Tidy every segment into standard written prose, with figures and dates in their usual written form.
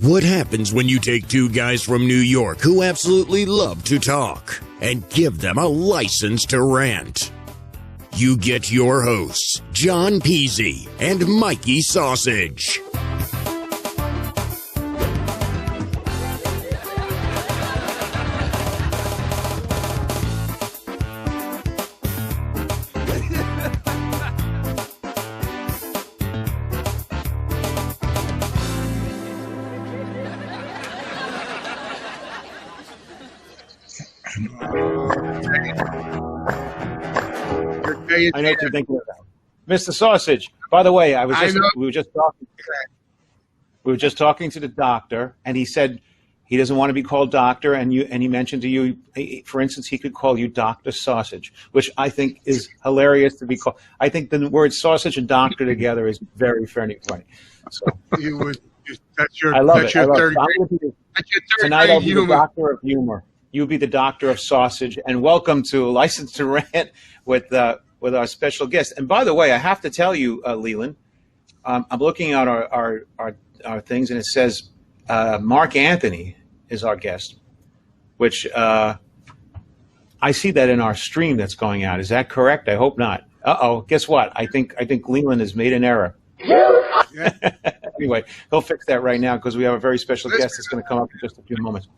What happens when you take two guys from New York who absolutely love to talk and give them a license to rant? You get your hosts, John Peasy and Mikey Sausage. I know what you're thinking about, Mr. Sausage. By the way, we were just talking to the doctor, and he said he doesn't want to be called doctor, and he mentioned to you, for instance, he could call you Dr. Sausage, which I think is hilarious to be called. I think the word sausage and doctor together is very funny. So I love it. Tonight I'll be the doctor of humor. You'll be the doctor of sausage, and welcome to License to Rant with our special guest. And by the way, I have to tell you, Leland, I'm looking at our things, and it says Mark Anthony is our guest, which I see that in our stream that's going out. Is that correct? I hope not. Uh-oh, guess what? I think Leland has made an error. Yeah. Anyway, he'll fix that right now because we have a very special guest that's going to come up in just a few moments.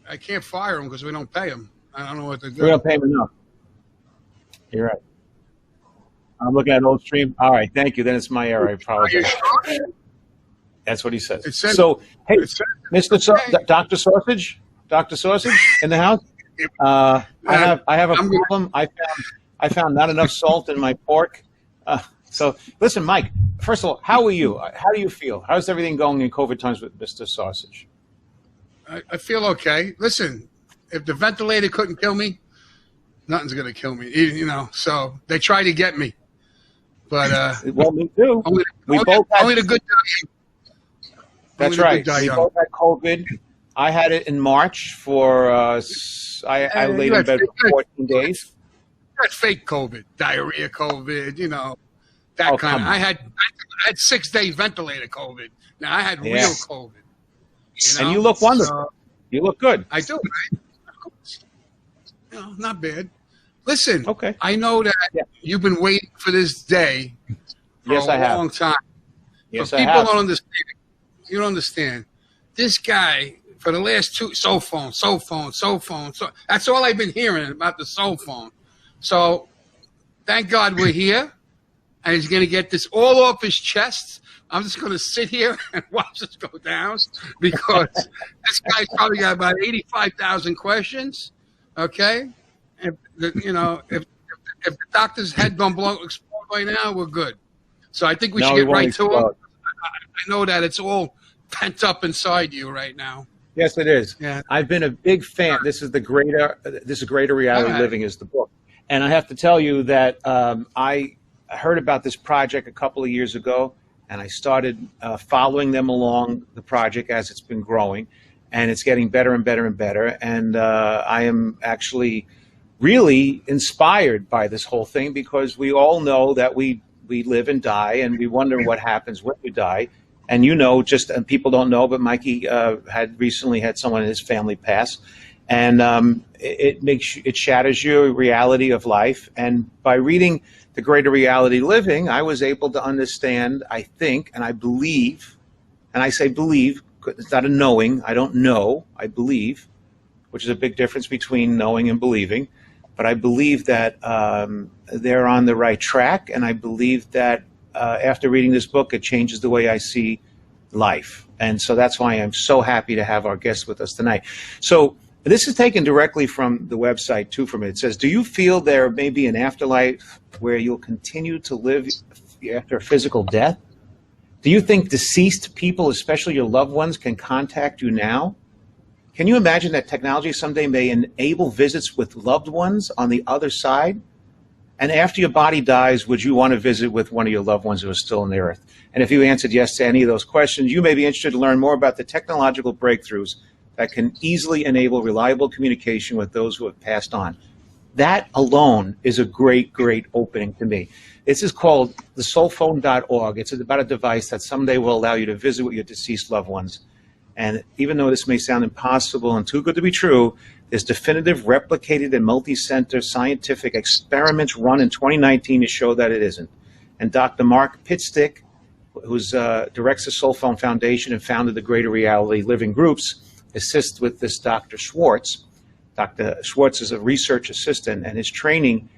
I can't fire him because we don't pay him. I don't know what to do. We don't pay him enough. You're right. I'm looking at an old stream. All right, thank you. Then it's my error. I apologize. That's what he says. So, hey, Mr. Dr. Sausage, in the house. I have a problem. I found not enough salt in my pork. So, listen, Mike. First of all, how are you? How do you feel? How's everything going in COVID times with Mr. Sausage? I feel okay. Listen, if the ventilator couldn't kill me, nothing's going to kill me, you know. So they tried to get me, but well, me too. Only the good die. That's right. We both had COVID. I had it in March for I laid in bed for 14 days. That's fake COVID, diarrhea COVID, you know, that kind of. I had 6-day ventilator COVID. Now I had real COVID. You know? And you look wonderful. You look good. I do. You know, not bad. Listen, okay. I know that you've been waiting for this day for a long time. Yes, but people don't understand. You don't understand. This guy, for the last two, SoulPhone. So that's all I've been hearing about the SoulPhone. So thank God we're here, and he's going to get this all off his chest. I'm just going to sit here and watch this go down because this guy's probably got about 85,000 questions. Okay, if the doctor's head don't explode right now, we're good. So I think we should get right to it. I know that it's all pent up inside you right now. Yes, it is. Yeah. I've been a big fan. This is Greater Reality Living is the book, and I have to tell you that I heard about this project a couple of years ago. And I started following them along the project as it's been growing, and it's getting better and better and better. And I am actually really inspired by this whole thing because we all know that we live and die, and we wonder what happens when we die. And and people don't know, but Mikey had recently had someone in his family pass, and it shatters your reality of life. And by reading The Greater Reality Living, I was able to understand, I think, and I believe, and I say believe, it's not a knowing, I don't know, I believe, which is a big difference between knowing and believing, but I believe that they're on the right track, and I believe that after reading this book, it changes the way I see life. And so that's why I'm so happy to have our guest with us tonight. So this is taken directly from the website, too, from it. It says, do you feel there may be an afterlife where you'll continue to live after physical death? Do you think deceased people, especially your loved ones, can contact you now? Can you imagine that technology someday may enable visits with loved ones on the other side? And after your body dies, would you want to visit with one of your loved ones who are still on the earth? And if you answered yes to any of those questions, you may be interested to learn more about the technological breakthroughs that can easily enable reliable communication with those who have passed on. That alone is a great, great opening to me. This is called the SoulPhone.org. It's about a device that someday will allow you to visit with your deceased loved ones. And even though this may sound impossible and too good to be true, there's definitive, replicated, and multi-center scientific experiments run in 2019 to show that it isn't. And Dr. Mark Pitstick, who directs the SoulPhone Foundation and founded the Greater Reality Living Groups, assists with this Dr. Schwartz. Dr. Schwartz is a research assistant, and his training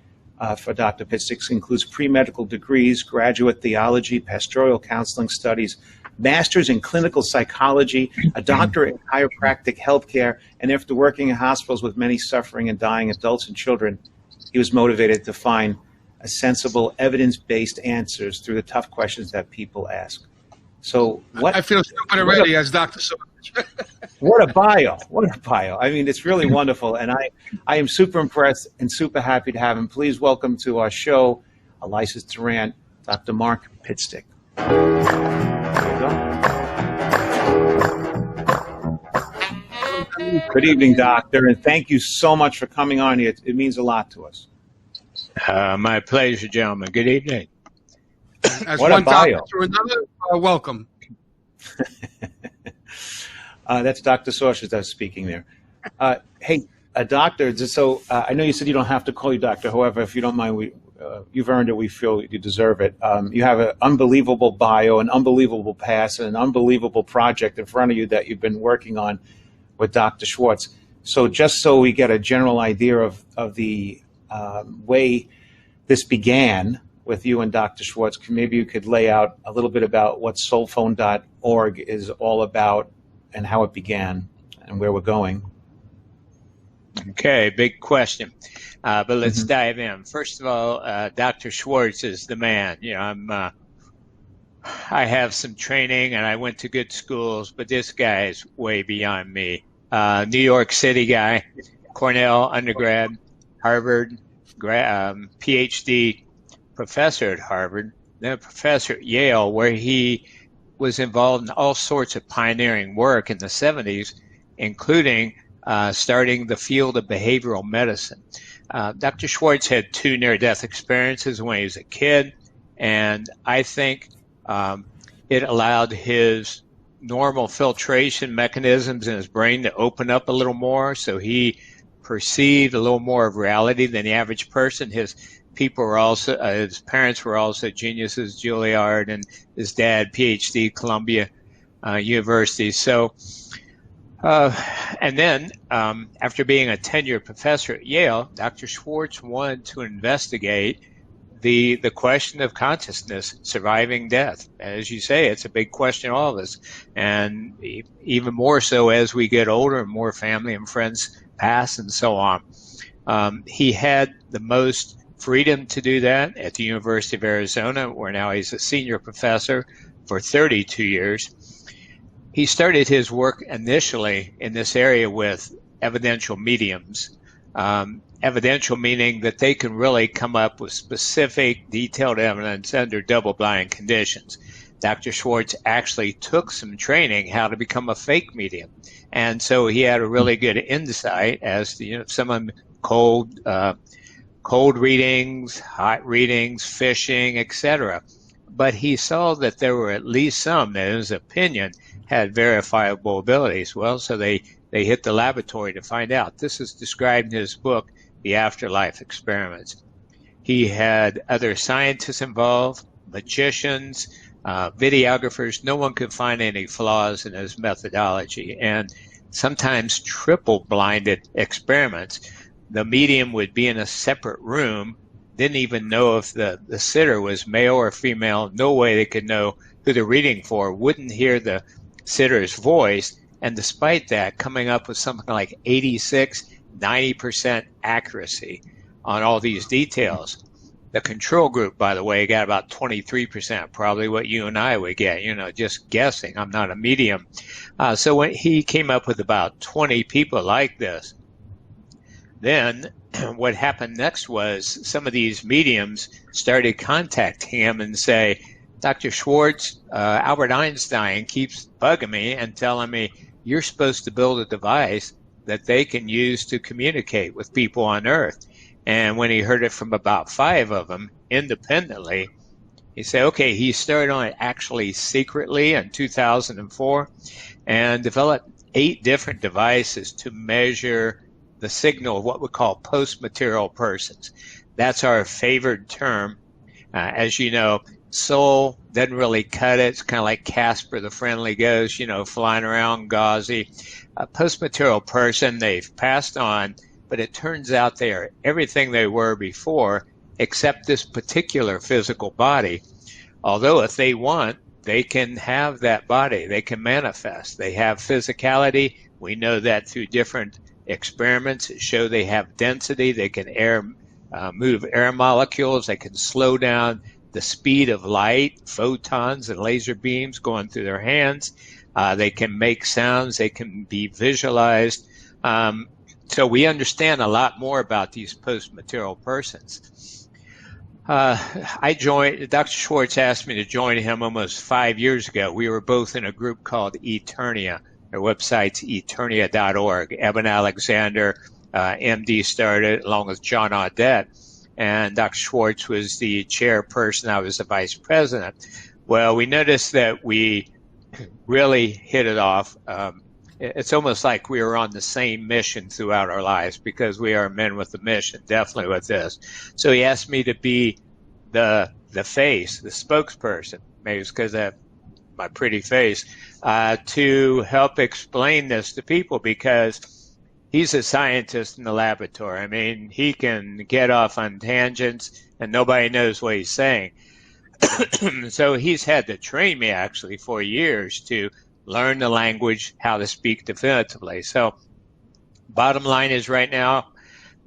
for Dr. Pitstick includes pre-medical degrees, graduate theology, pastoral counseling studies, master's in clinical psychology, a doctorate in chiropractic healthcare, and after working in hospitals with many suffering and dying adults and children, he was motivated to find a sensible, evidence-based answers through the tough questions that people ask. So what? I feel stupid already as Dr. What a bio. What a bio. I mean, it's really wonderful. And I am super impressed and super happy to have him. Please welcome to our show, a license to rant, Dr. Mark Pitstick. Good evening, Doctor, and thank you so much for coming on here. It means a lot to us. My pleasure, gentlemen. Good evening. As what one a bio. to another, welcome. That's Dr. Sausage that's speaking there. Hey, Doctor, so I know you said you don't have to call you Doctor. However, if you don't mind, you've earned it. We feel you deserve it. You have an unbelievable bio, an unbelievable past, and an unbelievable project in front of you that you've been working on with Dr. Schwartz. So just so we get a general idea of the way this began with you and Dr. Schwartz, maybe you could lay out a little bit about what SoulPhone.org is all about and how it began and where we're going. Okay, big question. But let's dive in. First of all, Dr. Schwartz is the man. You know, I have some training and I went to good schools, but this guy is way beyond me. New York City guy, Cornell undergrad, Harvard, PhD, professor at Harvard, then a professor at Yale, where he was involved in all sorts of pioneering work in the 70s, including starting the field of behavioral medicine. Dr. Schwartz had 2 near-death experiences when he was a kid, and I think it allowed his normal filtration mechanisms in his brain to open up a little more, so he perceived a little more of reality than the average person. His parents were also geniuses, Juilliard, and his dad, PhD, Columbia University. So, and then after being a tenured professor at Yale, Dr. Schwartz wanted to investigate the question of consciousness surviving death. As you say, it's a big question to all of us, and even more so as we get older and more family and friends pass and so on. He had the most freedom to do that at the University of Arizona, where now he's a senior professor for 32 years. He started his work initially in this area with evidential mediums. Evidential meaning that they can really come up with specific, detailed evidence under double-blind conditions. Dr. Schwartz actually took some training how to become a fake medium. And so he had a really good insight as to, you know, someone cold readings, hot readings, fishing, etc. But he saw that there were at least some that, in his opinion, had verifiable abilities. Well, so they hit the laboratory to find out. This is described in his book, The Afterlife Experiments. He had other scientists involved, magicians, videographers. No one could find any flaws in his methodology. And sometimes triple-blinded experiments. The medium would be in a separate room, didn't even know if the sitter was male or female. No way they could know who they're reading for, wouldn't hear the sitter's voice. And despite that, coming up with something like 86, 90% accuracy on all these details. The control group, by the way, got about 23%, probably what you and I would get, you know, just guessing. I'm not a medium. So when he came up with about 20 people like this, then what happened next was some of these mediums started contacting him and say, Dr. Schwartz, Albert Einstein keeps bugging me and telling me you're supposed to build a device that they can use to communicate with people on Earth. And when he heard it from about 5 of them independently, He said, okay, he started on it actually secretly in 2004 and developed 8 different devices to measure the signal of what we call post-material persons. That's our favored term. As you know, Soul doesn't really cut it. It's kind of like Casper the Friendly Ghost, flying around gauzy. Post-material person, they've passed on, but it turns out they are everything they were before except this particular physical body. Although if they want, they can have that body. They can manifest. They have physicality. We know that through different experiments that show they have density. They can move air molecules. They can slow down the speed of light, photons and laser beams going through their hands. They can make sounds. They can be visualized. So we understand a lot more about these post-material persons. Dr. Schwartz asked me to join him almost 5 years ago. We were both in a group called Eternia. Their website's eternia.org. Eben Alexander, MD, started along with John Audette. And Dr. Schwartz was the chairperson. I was the vice president. Well, we noticed that we really hit it off. It's almost like we were on the same mission throughout our lives because we are men with a mission, definitely with this. So he asked me to be the face, the spokesperson, maybe it's because of my pretty face, to help explain this to people because he's a scientist in the laboratory. I mean, he can get off on tangents and nobody knows what he's saying. So he's had to train me actually for years to learn the language, how to speak definitively. So bottom line is right now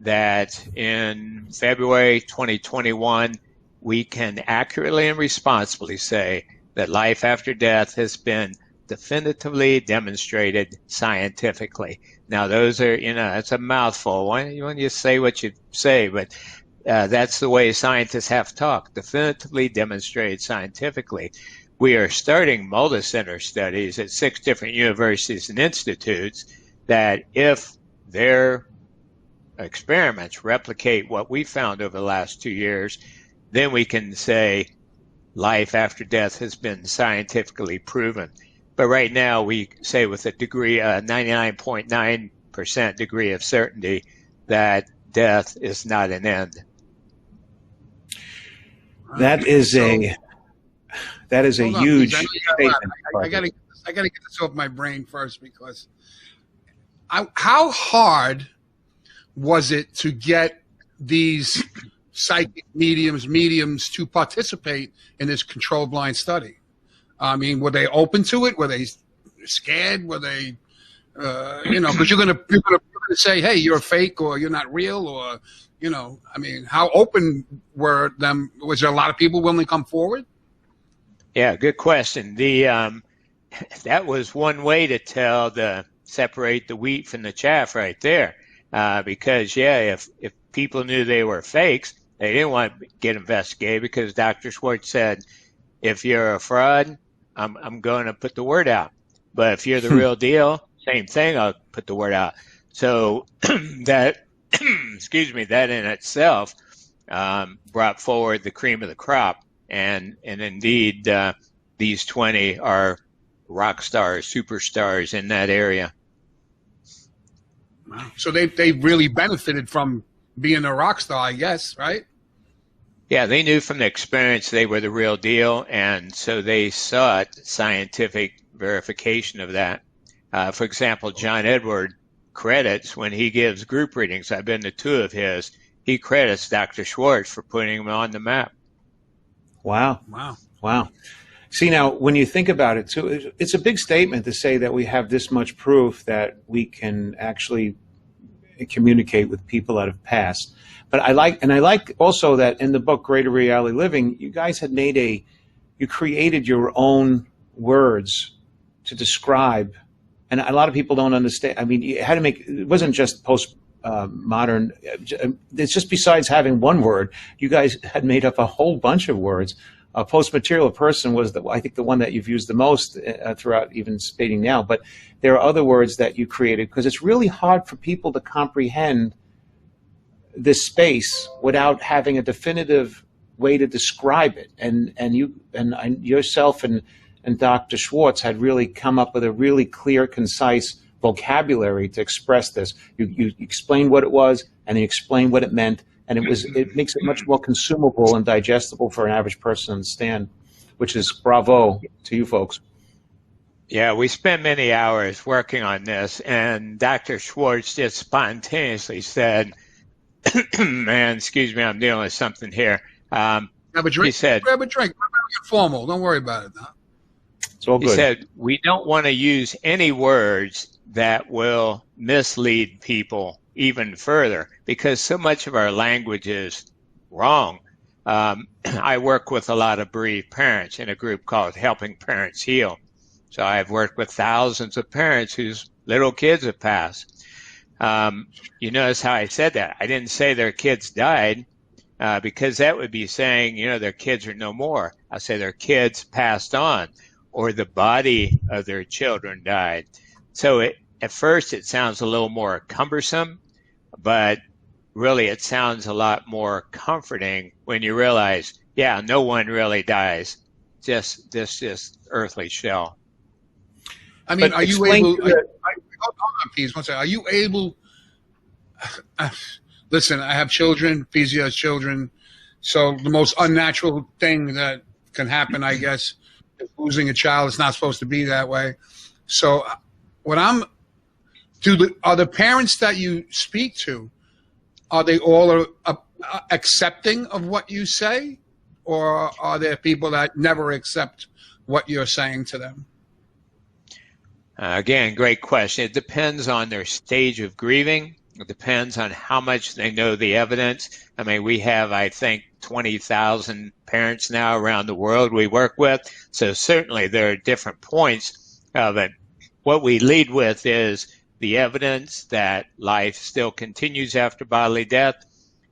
that in February 2021, we can accurately and responsibly say that life after death has been definitively demonstrated scientifically. Now, those are, it's a mouthful. When you say what you say, but that's the way scientists have talked, definitively demonstrated scientifically. We are starting multi-center studies at 6 different universities and institutes that if their experiments replicate what we found over the last 2 years, then we can say life after death has been scientifically proven. But right now we say with a degree, 99.9% degree of certainty that death is not an end. That is a huge statement. I got to get this off my brain first because how hard was it to get these psychic mediums to participate in this controlled blind study? I mean, were they open to it? Were they scared? Were they, because you're gonna say, hey, you're fake or you're not real, or, I mean, how open were them? Was there a lot of people willing to come forward? Yeah, good question. That was one way to separate the wheat from the chaff right there, because if people knew they were fakes, they didn't want to get investigated because Dr. Schwartz said, if you're a fraud, I'm going to put the word out. But if you're the real deal, same thing, I'll put the word out. So that, that in itself brought forward the cream of the crop. And indeed, these 20 are rock stars, superstars in that area. Wow. So they really benefited from being a rock star, I guess, right? Yeah, they knew from the experience they were the real deal, and so they sought scientific verification of that. For example, John Edward credits, when he gives group readings, I've been to 2 of his, he credits Dr. Schwartz for putting him on the map. Wow. See, now, when you think about it, too, it's a big statement to say that we have this much proof that we can actually communicate with people that have passed. But I like also that in the book Greater Reality Living, you guys had you created your own words to describe, and a lot of people don't understand. I mean, you had to it wasn't just modern. It's just besides having one word, you guys had made up a whole bunch of words. A post-material person was I think the one that you've used the most throughout, even stating now. But there are other words that you created because it's really hard for people to comprehend this space without having a definitive way to describe it. And yourself and Dr. Schwartz had really come up with a really clear, concise vocabulary to express this. You explained what it was, and you explained what it meant, and it makes it much more consumable and digestible for an average person to understand, which is bravo to you folks. Yeah, we spent many hours working on this, and Dr. Schwartz just spontaneously said, man, excuse me, I'm dealing with something here. Have a drink. He said, grab a drink. Get formal. Don't worry about it. Huh? It's all good. He said, we don't want to use any words that will mislead people even further, because so much of our language is wrong. I work with a lot of bereaved parents in a group called Helping Parents Heal. So I've worked with thousands of parents whose little kids have passed. You notice how I said that. I didn't say their kids died, because that would be saying, their kids are no more. I say their kids passed on, or the body of their children died. So at first it sounds a little more cumbersome, but really it sounds a lot more comforting when you realize, yeah, no one really dies. Just this earthly shell. I mean, But are you explain able? to the- Hold on, please. One second. Are you able? Listen, I have children. Pizzi has children. So the most unnatural thing that can happen, I guess, is losing a child. It's not supposed to be that way. So, are the parents that you speak to, are they all accepting of what you say, or are there people that never accept what you're saying to them? Again, great question. It depends on their stage of grieving. It depends on how much they know the evidence. I mean, we have, I think, 20,000 parents now around the world we work with. So certainly there are different points of it. What we lead with is the evidence that life still continues after bodily death.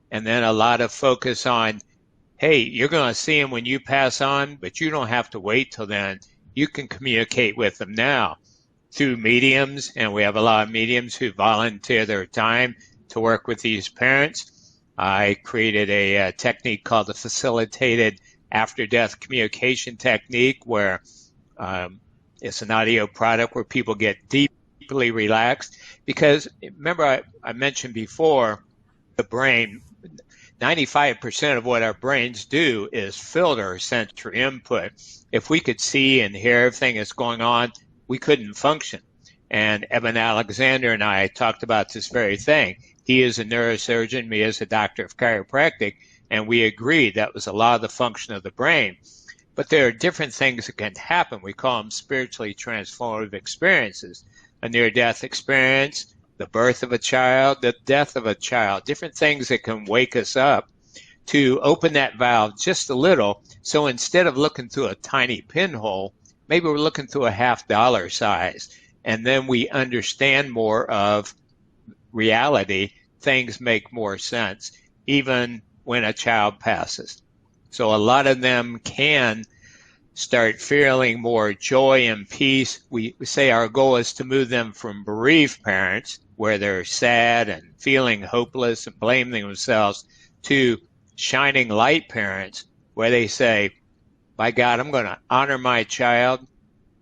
And then a lot of focus on, hey, you're going to see them when you pass on, but you don't have to wait till then. You can communicate with them now through mediums, and we have a lot of mediums who volunteer their time to work with these parents. I created a technique called the facilitated after-death communication technique, where it's an audio product where people get deeply relaxed. Because remember, I mentioned before, the brain, 95% of what our brains do is filter sensory input. If we could see and hear everything that's going on, we couldn't function. And Eben Alexander and I talked about this very thing. He is a neurosurgeon, me as a doctor of chiropractic, and we agreed that was a lot of the function of the brain. But there are different things that can happen. We call them spiritually transformative experiences. A near-death experience, the birth of a child, the death of a child, different things that can wake us up to open that valve just a little. So instead of looking through a tiny pinhole, maybe we're looking through a $50 size, and then we understand more of reality. Things make more sense, even when a child passes. So a lot of them can start feeling more joy and peace. We say our goal is to move them from bereaved parents, where they're sad and feeling hopeless and blaming themselves, to shining light parents, where they say, by God, I'm going to honor my child.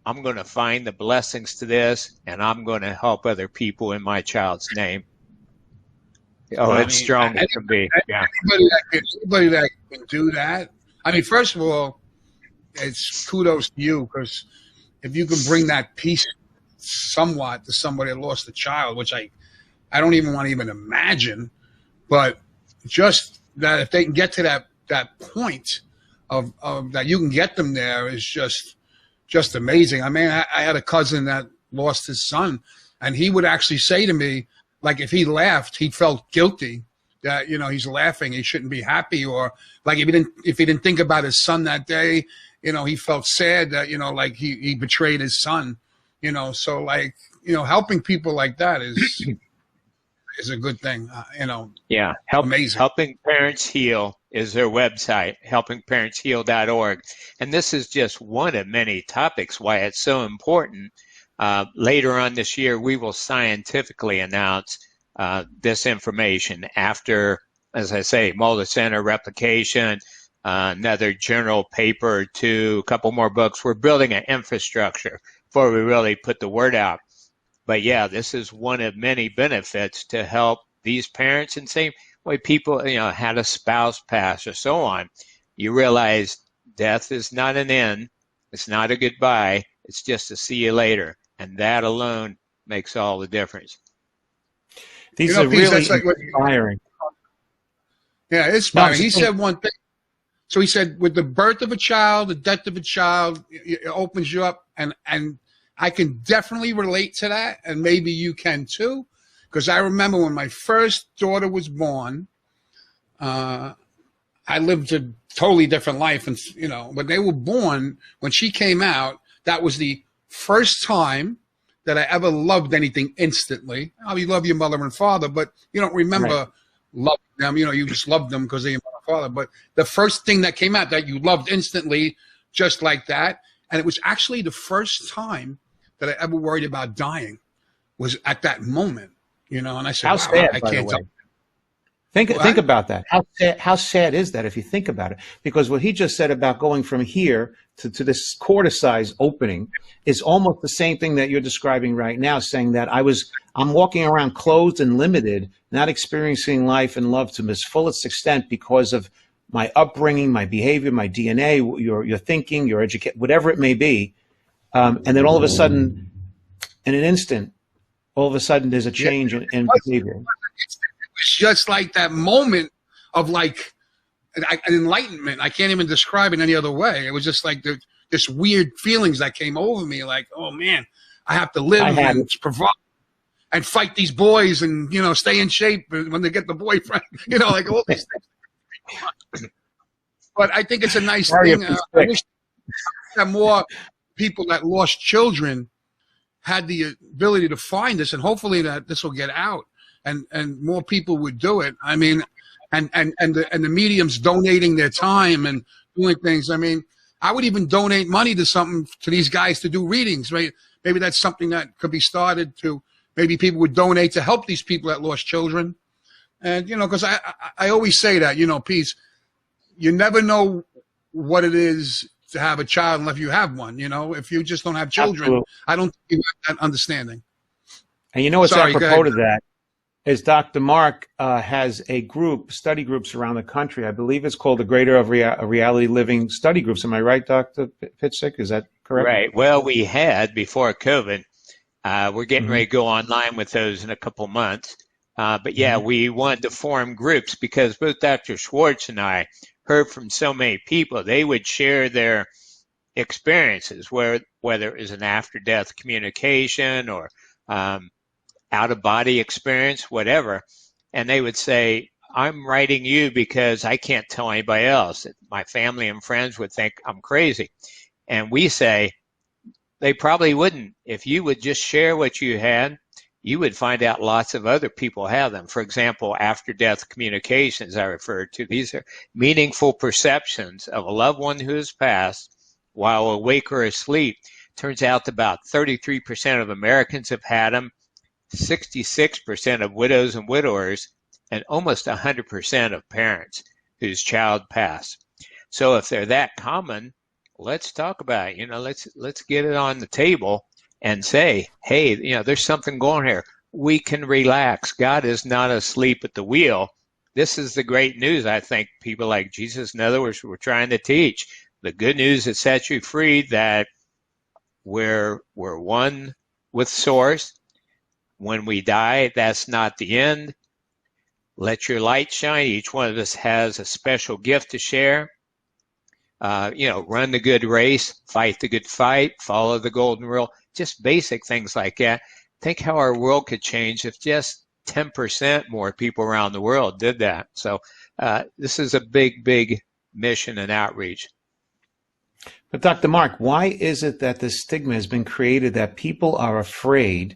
I'm going to find the blessings to this, and I'm going to help other people in my child's name. Oh, it's strong as it can be. Yeah. Anybody that can do that. I mean, first of all, it's kudos to you, because if you can bring that peace somewhat to somebody that lost a child, which I don't even want to even imagine, but just that if they can get to that point of that you can get them there is just amazing. I mean, I had a cousin that lost his son, and he would actually say to me, like, if he laughed, he felt guilty that, he's laughing, he shouldn't be happy, or like if he didn't think about his son that day, he felt sad that, like he betrayed his son, so like, helping people like that is a good thing, Yeah. Amazing. Helping Parents Heal is their website, helpingparentsheal.org. And this is just one of many topics why it's so important. Later on this year, we will scientifically announce this information after, as I say, multicenter replication, another journal paper or two, a couple more books. We're building an infrastructure before we really put the word out. But yeah, this is one of many benefits to help these parents, and same way people, had a spouse pass or so on. You realize death is not an end. It's not a goodbye. It's just a see you later. And that alone makes all the difference. These are really inspiring. Yeah, it's inspiring. He said one thing. So he said, with the birth of a child, the death of a child, it opens you up. And I can definitely relate to that. And maybe you can too. Because I remember when my first daughter was born, I lived a totally different life. And, when they were born, when she came out, that was the first time that I ever loved anything instantly. You love your mother and father, but you don't remember loving them. You just loved them because they're your mother and father. But the first thing that came out that you loved instantly, just like that, and it was actually the first time that I ever worried about dying, was at that moment. And I said, how sad, I can't tell. Think about that. How sad is that if you think about it? Because what he just said about going from here to this quarter-size opening is almost the same thing that you're describing right now, saying that I'm walking around closed and limited, not experiencing life and love to its fullest extent because of my upbringing, my behavior, my DNA, your thinking, your education, whatever it may be. And then all of a sudden, in an instant, there's a change in behavior. It was just like that moment of an enlightenment. I can't even describe it any other way. It was just like this weird feelings that came over me. Like, oh man, I have to live and provide and fight these boys and, stay in shape when they get the boyfriend, like all these things. But I think it's a nice thing. I wish that more people that lost children had the ability to find this, and hopefully that this will get out. And more people would do it. I mean, and the mediums donating their time and doing things. I mean, I would even donate money to these guys to do readings, right? Maybe that's something that could be started to, maybe people would donate to help these people that lost children. And, because I always say that, Peace, you never know what it is to have a child unless you have one, if you just don't have children. Absolutely. I don't think you have that understanding. And what's apropos to that is Dr. Mark has study groups around the country. I believe it's called the Greater of Reality Living Study Groups. Am I right, Dr. Pitstick? Is that correct? Right. Well, we had before COVID. We're getting ready to go online with those in a couple months. But yeah, we wanted to form groups because both Dr. Schwartz and I heard from so many people. They would share their experiences, whether it was an after-death communication or out-of-body experience, whatever. And they would say, I'm writing you because I can't tell anybody else. My family and friends would think I'm crazy. And we say, they probably wouldn't. If you would just share what you had, you would find out lots of other people have them. For example, after-death communications I referred to. These are meaningful perceptions of a loved one who has passed while awake or asleep. Turns out that about 33% of Americans have had them, 66% of widows and widowers, and almost 100% of parents whose child passed. So if they're that common, let's talk about it. Let's get it on the table and say, hey, there's something going here. We can relax. God is not asleep at the wheel. This is the great news, I think, people like Jesus and others were trying to teach. The good news that sets you free, that we're one with Source. When we die, that's not the end. Let your light shine. Each one of us has a special gift to share. Run the good race, fight the good fight, follow the golden rule, just basic things like that. Think how our world could change if just 10% more people around the world did that. So this is a big, big mission and outreach. But Dr. Mark, why is it that the stigma has been created that people are afraid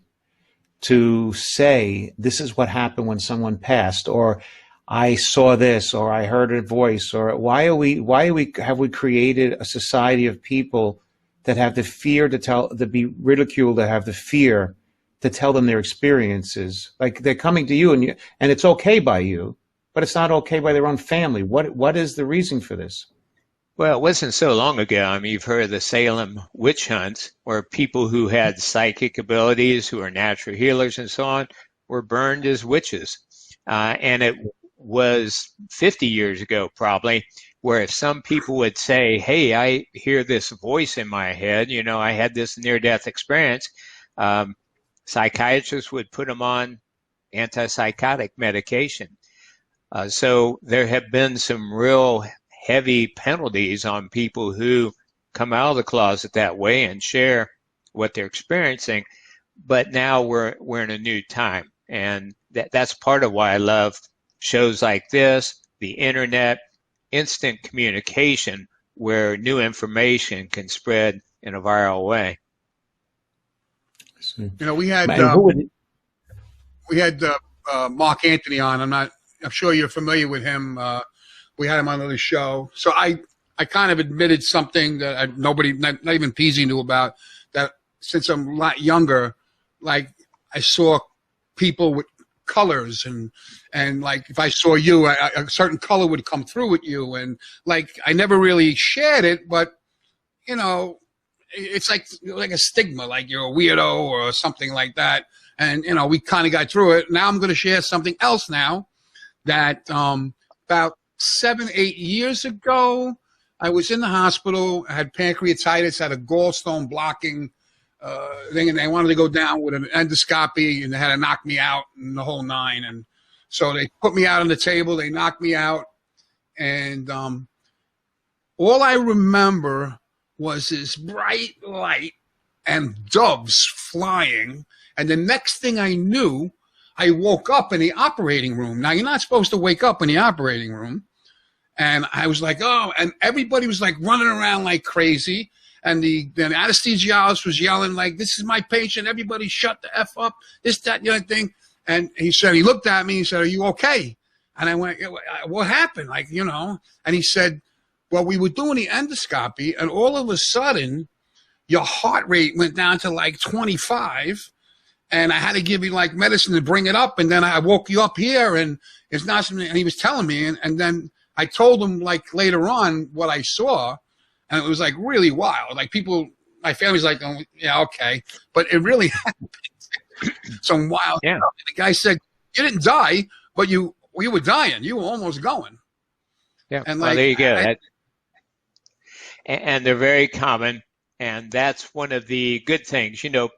to say, this is what happened when someone passed, or I saw this, or I heard a voice, or have we created a society of people that have the fear to be ridiculed, that have the fear to tell them their experiences? Like they're coming to you and it's okay by you, but it's not okay by their own family. What is the reason for this? Well, it wasn't so long ago. I mean, you've heard of the Salem witch hunts, where people who had psychic abilities, who are natural healers and so on, were burned as witches. And it was 50 years ago, probably, where if some people would say, hey, I hear this voice in my head, you know, I had this near-death experience, psychiatrists would put them on antipsychotic medication. So there have been some real heavy penalties on people who come out of the closet that way and share what they're experiencing. But now we're in a new time, and that's part of why I love shows like this, the internet, instant communication, where new information can spread in a viral way. You know, we had Mark Anthony on. I'm sure you're familiar with him. We had him on the show. So I kind of admitted something that nobody, not even Peasy, knew about, that since I'm a lot younger, like I saw people with colors and like if I saw you, a certain color would come through with you. And like I never really shared it, but, you know, it's like a stigma, like you're a weirdo or something like that. And, you know, we kind of got through it. Now I'm going to share something else now that about 7-8 years ago, I was in the hospital. I had pancreatitis, had a gallstone blocking thing, and they wanted to go down with an endoscopy, and they had to knock me out and the whole nine. And so they put me out on the table. They knocked me out. And all I remember was this bright light and doves flying. And the next thing I knew, I woke up in the operating room. Now, you're not supposed to wake up in the operating room. And I was like, oh, and everybody was like running around like crazy. And the anesthesiologist was yelling like, this is my patient. Everybody shut the F up, this, that, the other thing. And he said, he looked at me, he said, are you okay? And I went, what happened? Like, you know, and he said, well, we were doing the endoscopy, and all of a sudden, your heart rate went down to like 25. And I had to give you like medicine to bring it up. And then I woke you up here, and it's not something, and he was telling me. And then I told him like later on what I saw, and it was like really wild. Like people, my family's like, oh, yeah, okay. But it really happened. Some wild stuff. The guy said, you didn't die, but you were dying. You were almost going. Yeah. And well, there you go. And they're very common. And that's one of the good things. You know,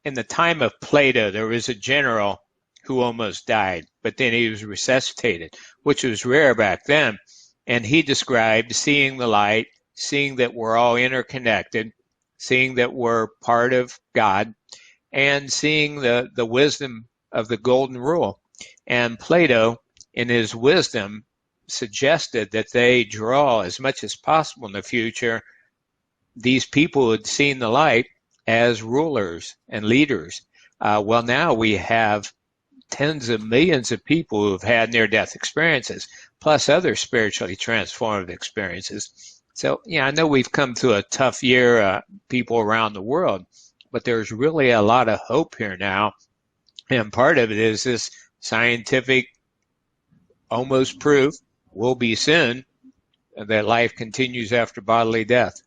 in the time of Plato, there was a general who almost died, but then he was resuscitated, which was rare back then. And he described seeing the light, seeing that we're all interconnected, seeing that we're part of God, and seeing the wisdom of the golden rule. And Plato, in his wisdom, suggested that they draw as much as possible in the future these people who had seen the light as rulers and leaders. Well, now we have tens of millions of people who have had near-death experiences, plus other spiritually transformative experiences. So, yeah, I know we've come to a tough year, people around the world, but there's really a lot of hope here now. And part of it is this scientific almost proof, will be soon, that life continues after bodily death.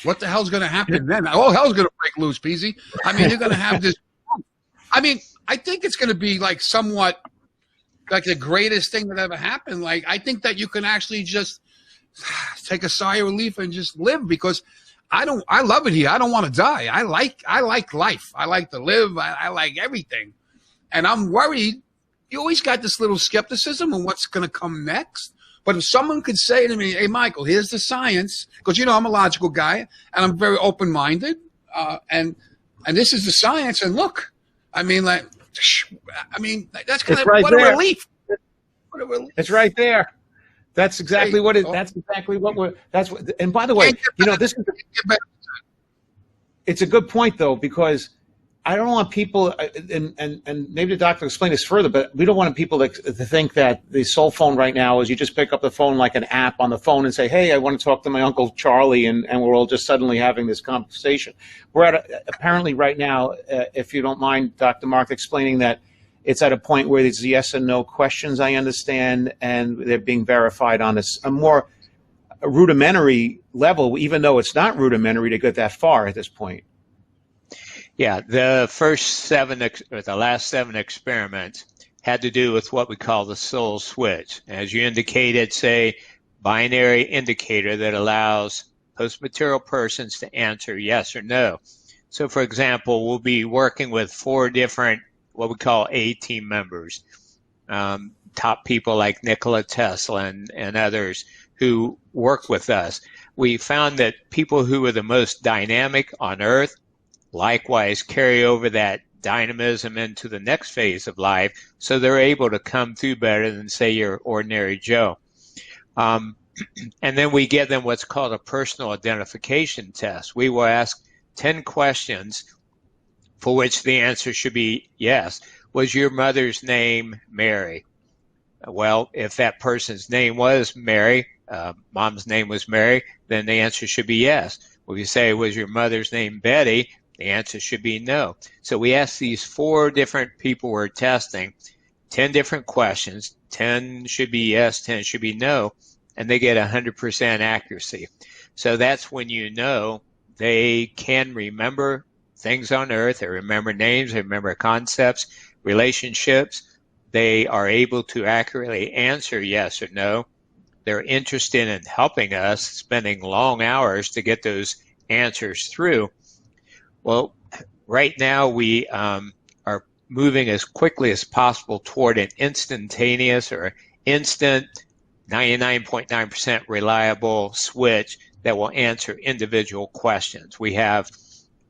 What the hell's going to happen then? All hell's going to break loose, Peasy. I mean, you're going to have this. I mean, I think it's going to be like somewhat like the greatest thing that ever happened. Like, I think that you can actually just take a sigh of relief and just live, because I love it here. I don't want to die. I like life. I like to live. I like everything. And I'm worried. You always got this little skepticism on what's going to come next. But if someone could say to me, hey, Michael, here's the science, because, you know, I'm a logical guy and I'm very open-minded. And this is the science. And look, I mean, like, that's kind of what a relief. What a relief. It's right there. That's exactly what it. That's exactly what we're. That's what. And by the way, you know, this is. It's a good point though, because I don't want people, and maybe the doctor will explain this further, but we don't want people to think that the SoulPhone right now is you just pick up the phone like an app on the phone and say, hey, I want to talk to my Uncle Charlie, and we're all just suddenly having this conversation. We're at apparently right now, if you don't mind, Dr. Mark, explaining that it's at a point where it's yes and no questions, I understand, and they're being verified on a more rudimentary level, even though it's not rudimentary to get that far at this point. Yeah, the last 7 experiments had to do with what we call the soul switch. As you indicated, say, binary indicator that allows post-material persons to answer yes or no. So, for example, we'll be working with 4 different, what we call A-team members, top people like Nikola Tesla and others who work with us. We found that people who were the most dynamic on Earth likewise carry over that dynamism into the next phase of life, so they're able to come through better than, say, your ordinary Joe. And then we give them what's called a personal identification test. We will ask 10 questions for which the answer should be yes. Was your mother's name Mary? Well, if that person's name was Mary, mom's name was Mary, then the answer should be yes. If you say, was your mother's name Betty? The answer should be no. So we ask these 4 different people we're testing 10 different questions. 10 should be yes, 10 should be no, and they get 100% accuracy. So that's when you know they can remember things on Earth. They remember names, they remember concepts, relationships. They are able to accurately answer yes or no. They're interested in helping us, spending long hours to get those answers through. Well, right now we are moving as quickly as possible toward an instantaneous or instant 99.9% reliable switch that will answer individual questions. We have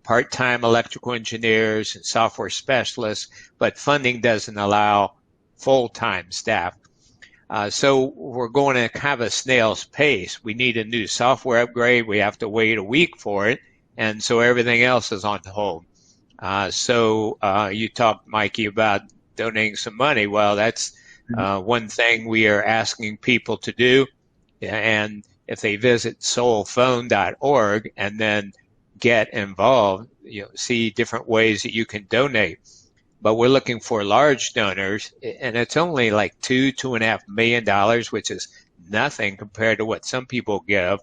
part-time electrical engineers and software specialists, but funding doesn't allow full-time staff. So we're going at kind of a snail's pace. We need a new software upgrade. We have to wait a week for it. And so everything else is on hold. You talked, Mikey, about donating some money. Well, that's one thing we are asking people to do. And if they visit soulphone.org and then get involved, see different ways that you can donate. But we're looking for large donors, and it's only like $2.5 million, which is nothing compared to what some people give,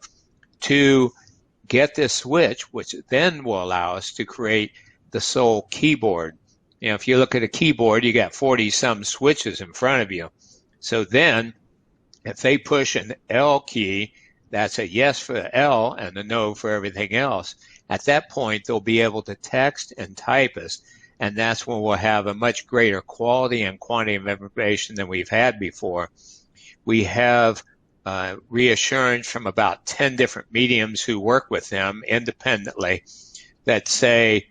to get this switch, which then will allow us to create the Soul keyboard. If you look at a keyboard, you got 40-some switches in front of you. So then, if they push an L key, that's a yes for the L and a no for everything else. At that point, they'll be able to text and type us, and that's when we'll have a much greater quality and quantity of information than we've had before. We have reassurance from about 10 different mediums who work with them independently that say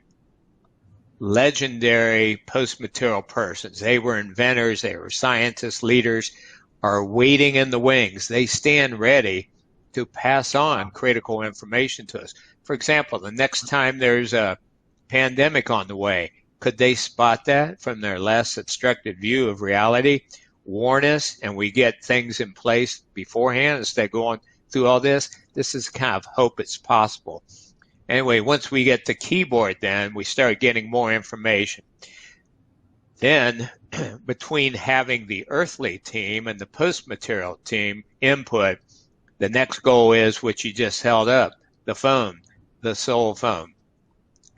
legendary post-material persons, they were inventors, they were scientists, leaders, are waiting in the wings. They stand ready to pass on critical information to us. For example, the next time there's a pandemic on the way, could they spot that from their less obstructed view of reality, warn us, and we get things in place beforehand instead of going through all this? This is kind of hope it's possible. Anyway, once we get the keyboard, then we start getting more information. Then, between having the earthly team and the post-material team input, the next goal is what you just held up, the phone, the soul phone.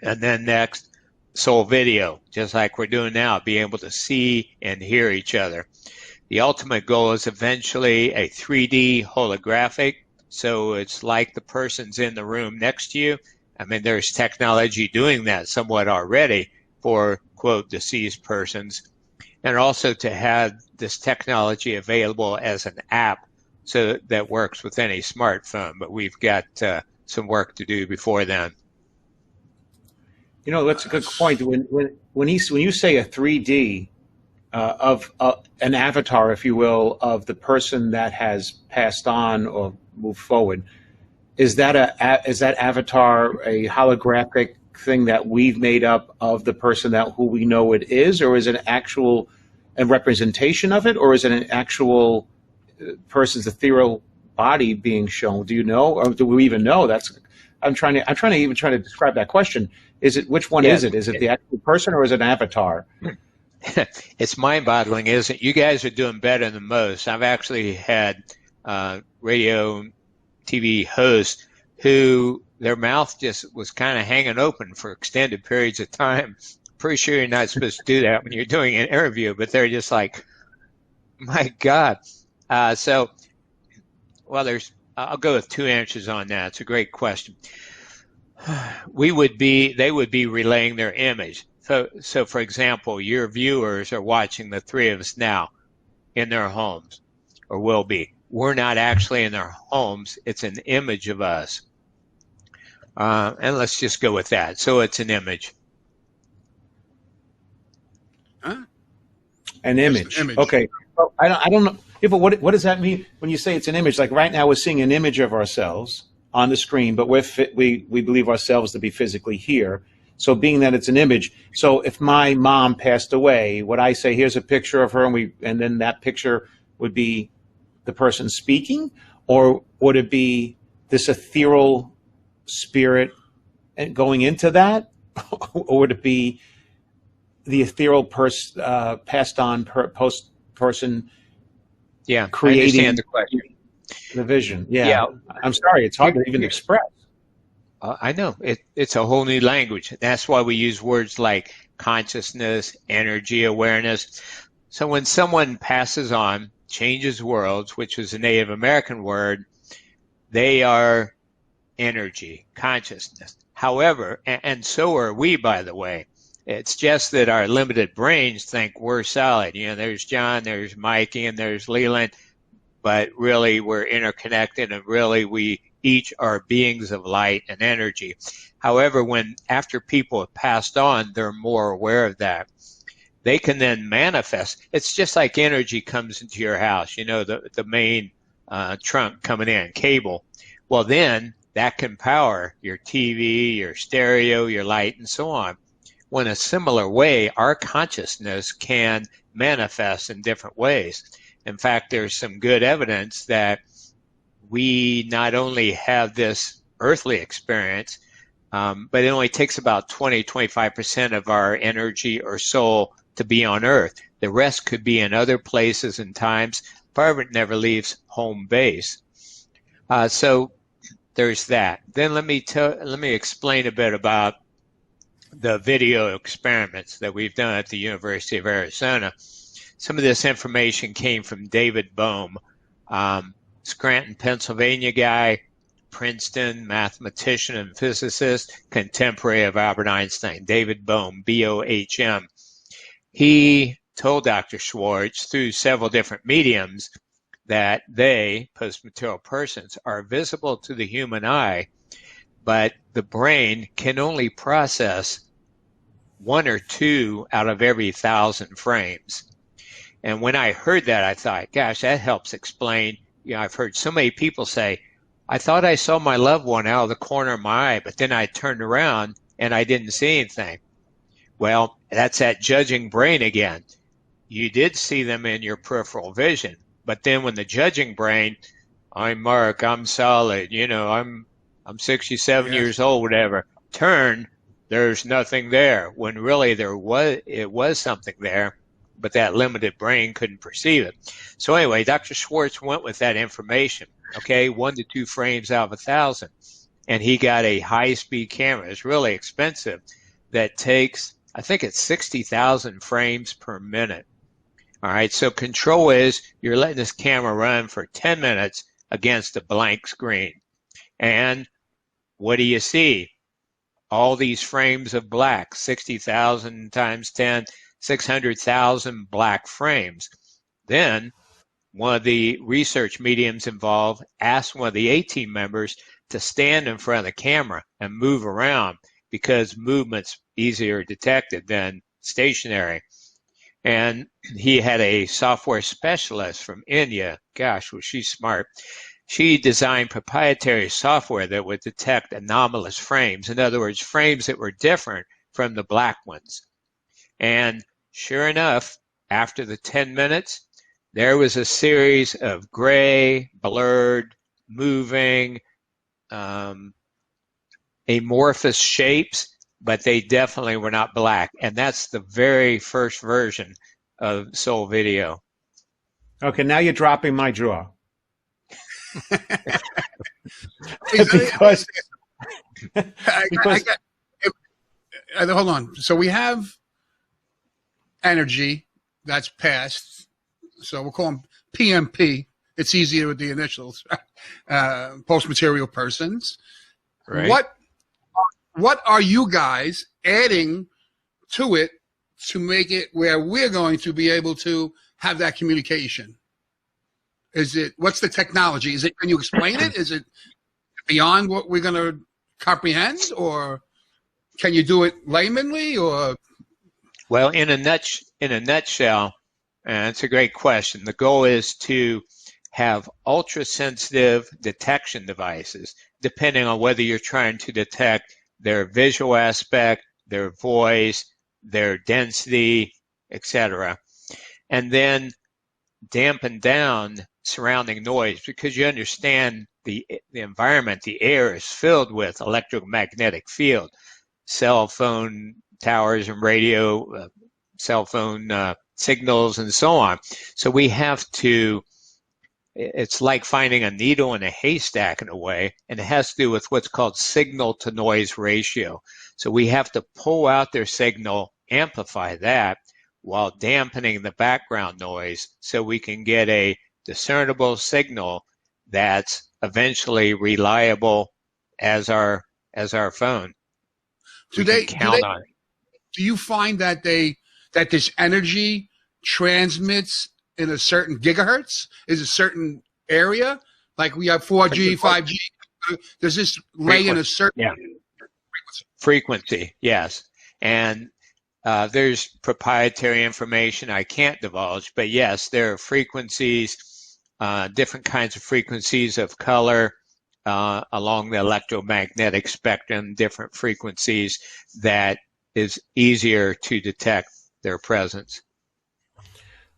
And then next, soul video, just like we're doing now, be able to see and hear each other. The ultimate goal is eventually a 3D holographic, so it's like the person's in the room next to you. I mean, there's technology doing that somewhat already for, quote, deceased persons, and also to have this technology available as an app so that works with any smartphone. But we've got some work to do before then. That's a good point. When you say a 3D of an avatar, if you will, of the person that has passed on or moved forward, is that avatar a holographic thing that we've made up of the person who we know it is, or is it a representation of it, or is it an actual person's ethereal body being shown? Do you know, or do we even know? I'm trying to describe that question. Which one is it? Is it the actual person, or is it an avatar? it's mind-boggling, isn't it? You guys are doing better than most. I've actually had radio, TV hosts who their mouth just was kind of hanging open for extended periods of time. Pretty sure you're not supposed to do that when you're doing an interview, but they're just like, my God. I'll go with two answers on that. It's a great question. They would be relaying their image. So for example, your viewers are watching the three of us now in their homes, or will be. We're not actually in their homes. It's an image of us. And let's just go with that. So it's an image. Huh? An image. Okay. Well, I don't know. Yeah, but what does that mean when you say it's an image? Like right now we're seeing an image of ourselves on the screen, but we believe ourselves to be physically here. So being that it's an image, so if my mom passed away, would I say, here's a picture of her, and then that picture would be the person speaking? Or would it be this ethereal spirit going into that? Or would it be the ethereal passed on person creating I understand the question. The vision? Yeah. I'm sorry, it's hard to even express. I know. It's a whole new language. That's why we use words like consciousness, energy, awareness. So when someone passes on, changes worlds, which is a Native American word, they are energy, consciousness. However, and so are we, by the way. It's just that our limited brains think we're solid. You know, there's John, there's Mikey, and there's Leland, but really we're interconnected, and really we each are beings of light and energy. However, after people have passed on, they're more aware of that. They can then manifest. It's just like energy comes into your house, you know, the main trunk coming in, cable. Well, then that can power your TV, your stereo, your light, and so on. Well, in a similar way, our consciousness can manifest in different ways. In fact, there's some good evidence that we not only have this earthly experience, but it only takes about 20-25% of our energy or soul to be on Earth. The rest could be in other places and times. However, it never leaves home base. So there's that. Then let me explain a bit about the video experiments that we've done at the University of Arizona. Some of this information came from David Bohm, Scranton, Pennsylvania guy, Princeton mathematician and physicist, contemporary of Albert Einstein. David Bohm, B-O-H-M. He told Dr. Schwartz through several different mediums that they, post-material persons, are visible to the human eye, but the brain can only process 1 or 2 out of every 1,000 frames. And when I heard that, I thought, gosh, that helps explain. You know, I've heard so many people say, I thought I saw my loved one out of the corner of my eye, but then I turned around and I didn't see anything. Well, that's that judging brain again. You did see them in your peripheral vision, but then when the judging brain, I'm Mark, I'm solid, you know, I'm 67 years old, whatever, turn, there's nothing there. When really it was something there, but that limited brain couldn't perceive it. So anyway, Dr. Schwartz went with that information, okay, 1 to 2 frames out of 1,000. And he got a high-speed camera. It's really expensive. That takes, I think it's 60,000 frames per minute. All right, so control is you're letting this camera run for 10 minutes against a blank screen. And what do you see? All these frames of black, 60,000 times 10, 600,000 black frames. Then one of the research mediums involved asked one of the A-team members to stand in front of the camera and move around because movement's easier detected than stationary. And he had a software specialist from India. Gosh, was she smart. She designed proprietary software that would detect anomalous frames. In other words, frames that were different from the black ones. And sure enough, after the 10 minutes, there was a series of gray, blurred, moving, amorphous shapes but they definitely were not black. And that's the very first version of Soul Video. Okay, now you're dropping my jaw. because hold on. So we have energy that's passed. So we'll call them PMP. It's easier with the initials. Post-material persons. Right. What are you guys adding to it to make it where we're going to be able to have that communication? What's the technology? Can you explain it? Is it beyond what we're going to comprehend, or can you do it laymanly, or? Well, in a nutshell, and it's a great question. The goal is to have ultra-sensitive detection devices, depending on whether you're trying to detect their visual aspect, their voice, their density, etc. And then dampen down surrounding noise, because you understand the environment, the air is filled with electromagnetic field, cell phone towers and radio, cell phone signals and so on. So we have to, it's like finding a needle in a haystack in a way, and it has to do with what's called signal to noise ratio. So we have to pull out their signal, amplify that, while dampening the background noise so we can get a discernible signal that's eventually reliable as our phone. Do you find that that this energy transmits in a certain gigahertz? Is a certain area? Like we have 4G, 5G. Does this lay in a certain frequency? Yes. And there's proprietary information I can't divulge, but yes, there are frequencies, different kinds of frequencies of color along the electromagnetic spectrum, different frequencies that is easier to detect their presence.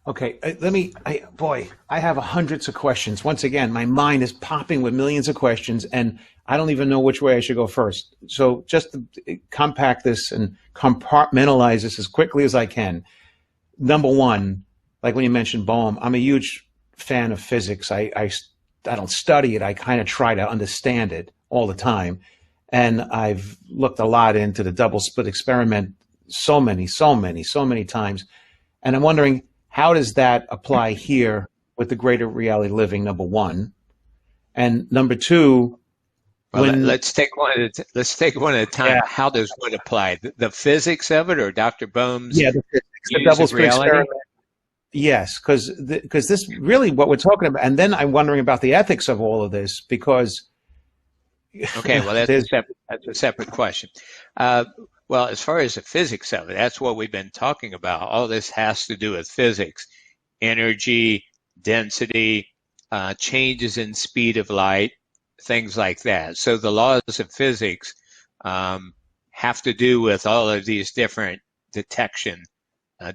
Okay, I have hundreds of questions. Once again, my mind is popping with millions of questions, and I don't even know which way I should go first. So just to compact this and compartmentalize this as quickly as I can. Number one, like when you mentioned Bohm, I'm a huge fan of physics. I don't study it. I kind of try to understand it all the time. And I've looked a lot into the double slit experiment so many times. And I'm wondering, how does that apply here with the greater reality living, number one? And number two, let's take one at a time. Yeah. How does what apply? The physics of it, or Dr. Bohm's? Yeah, the physics, the double slit experiment. Yes, because this really what we're talking about. And then I'm wondering about the ethics of all of this, because. Okay, well, that's a separate question. Well, as far as the physics of it, that's what we've been talking about. All this has to do with physics, energy, density, changes in speed of light, things like that. So the laws of physics have to do with all of these different detection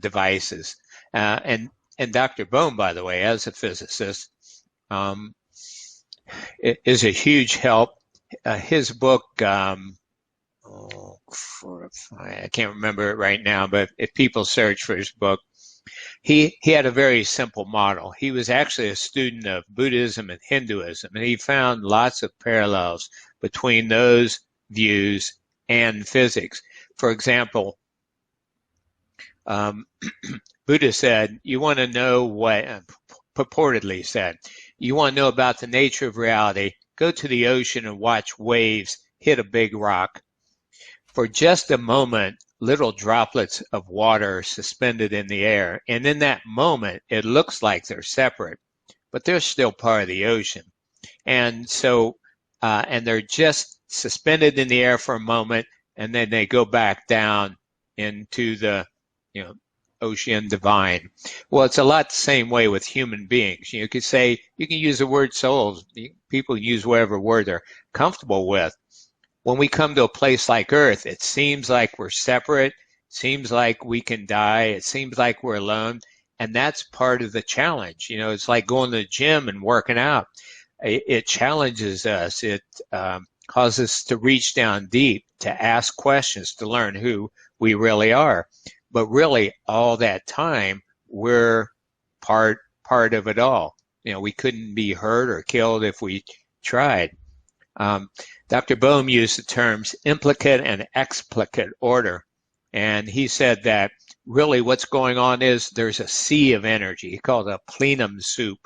devices. And Dr. Bohm, by the way, as a physicist, is a huge help. His book, I can't remember it right now, but if people search for his book, he had a very simple model. He was actually a student of Buddhism and Hinduism, and he found lots of parallels between those views and physics. For example, Buddha said, you want to know what, purportedly said, you want to know about the nature of reality, go to the ocean and watch waves hit a big rock. For just a moment, little droplets of water are suspended in the air, and in that moment, it looks like they're separate, but they're still part of the ocean. And so, and they're just suspended in the air for a moment, and then they go back down into the, ocean divine. Well, it's a lot the same way with human beings. You could say, you can use the word souls. People use whatever word they're comfortable with. When we come to a place like Earth, it seems like we're separate, seems like we can die, it seems like we're alone, and that's part of the challenge. It's like going to the gym and working out. It challenges us. It cause us to reach down deep, to ask questions, to learn who we really are. But really, all that time, we're part of it all. We couldn't be hurt or killed if we tried. Dr. Bohm used the terms implicate and explicate order. And he said that really what's going on is there's a sea of energy. He called it a plenum soup.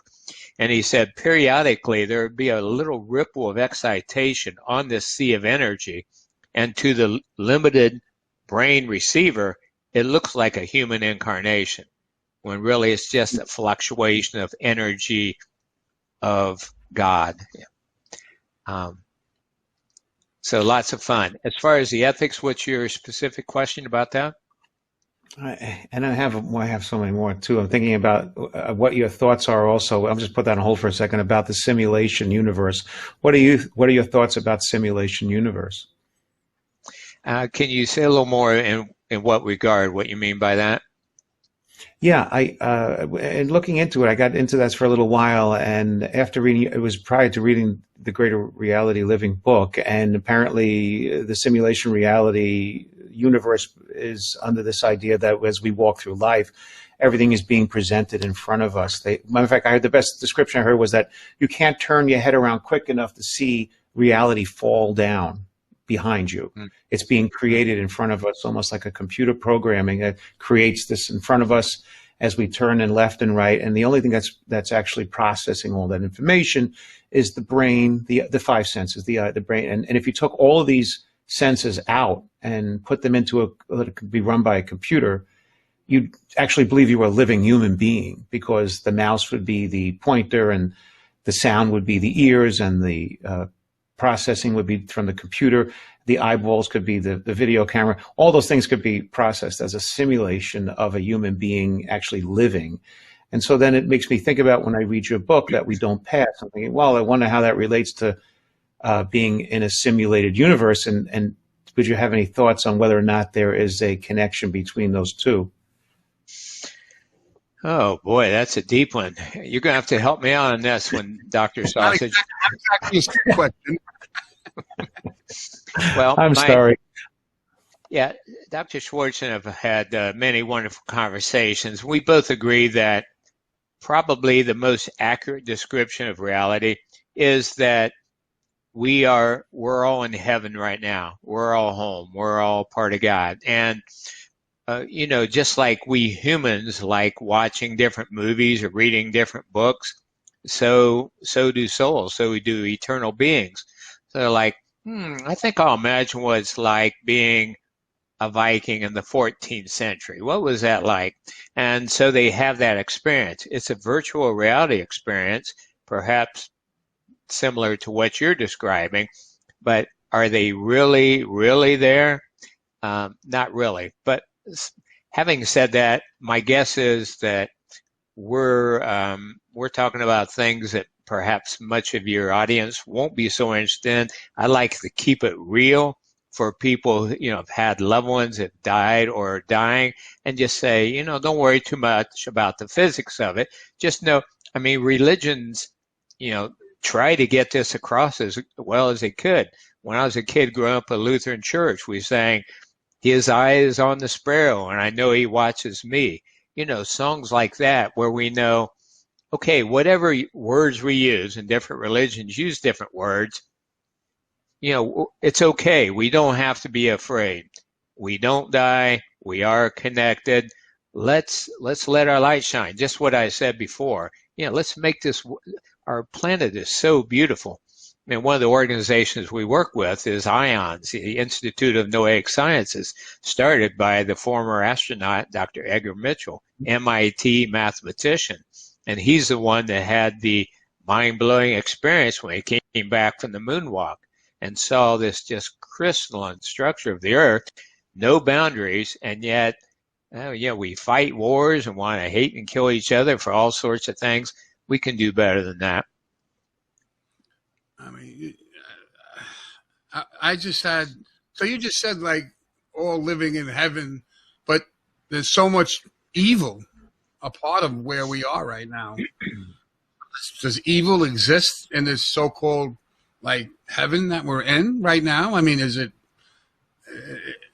And he said periodically there would be a little ripple of excitation on this sea of energy. And to the limited brain receiver, it looks like a human incarnation, when really it's just a fluctuation of energy of God. So lots of fun. As far as the ethics, what's your specific question about that? And I have so many more too. I'm thinking about what your thoughts are also. I'll just put that on hold for a second about the simulation universe. What are your thoughts about simulation universe? Can you say a little more in what regard, what you mean by that? Yeah, and looking into it, I got into that for a little while, and after reading, it was prior to reading the Greater Reality Living book, and apparently the simulation reality universe is under this idea that as we walk through life, everything is being presented in front of us. Matter of fact, I heard the best description I heard was that you can't turn your head around quick enough to see reality fall down behind you. It's being created in front of us, almost like a computer programming that creates this in front of us as we turn in left and right. And the only thing that's actually processing all that information is the brain, the five senses, the brain. And if you took all of these senses out and put them into that could be run by a computer, you'd actually believe you were a living human being, because the mouse would be the pointer and the sound would be the ears and the processing would be from the computer. The eyeballs could be the video camera. All those things could be processed as a simulation of a human being actually living. And so then it makes me think about when I read your book that we don't pass. I'm thinking, well, I wonder how that relates to being in a simulated universe. And would you have any thoughts on whether or not there is a connection between those two? Oh boy, that's a deep one. You're going to have to help me out on this one, Dr. Sausage. Well, I'm sorry. Yeah, Dr. Schwartz and I have had many wonderful conversations. We both agree that probably the most accurate description of reality is that we're all in heaven right now. We're all home. We're all part of God. And just like we humans like watching different movies or reading different books, so do souls, so do eternal beings. So they're like, I think I'll imagine what it's like being a Viking in the 14th century. What was that like? And so they have that experience. It's a virtual reality experience, perhaps similar to what you're describing, but are they really, really there? Not really. But having said that, my guess is that we're talking about things that perhaps much of your audience won't be so interested in. I like to keep it real for people who, have had loved ones that died or are dying, and just say, don't worry too much about the physics of it. Just know, religions, try to get this across as well as they could. When I was a kid growing up at Lutheran church, we sang, "His eye is on the sparrow, and I know he watches me." Songs like that where we know, okay, whatever words we use, and different religions use different words, it's okay. We don't have to be afraid. We don't die. We are connected. Let's let our light shine. Just what I said before. Let's make this, our planet is so beautiful. One of the organizations we work with is IONS, the Institute of Noetic Sciences, started by the former astronaut, Dr. Edgar Mitchell, MIT mathematician. And he's the one that had the mind-blowing experience when he came back from the moonwalk and saw this just crystalline structure of the Earth, no boundaries, and yet, we fight wars and want to hate and kill each other for all sorts of things. We can do better than that. I just had, so you just said like all living in heaven, but there's so much evil a part of where we are right now. Does evil exist in this so-called like heaven that we're in right now? I mean, is it?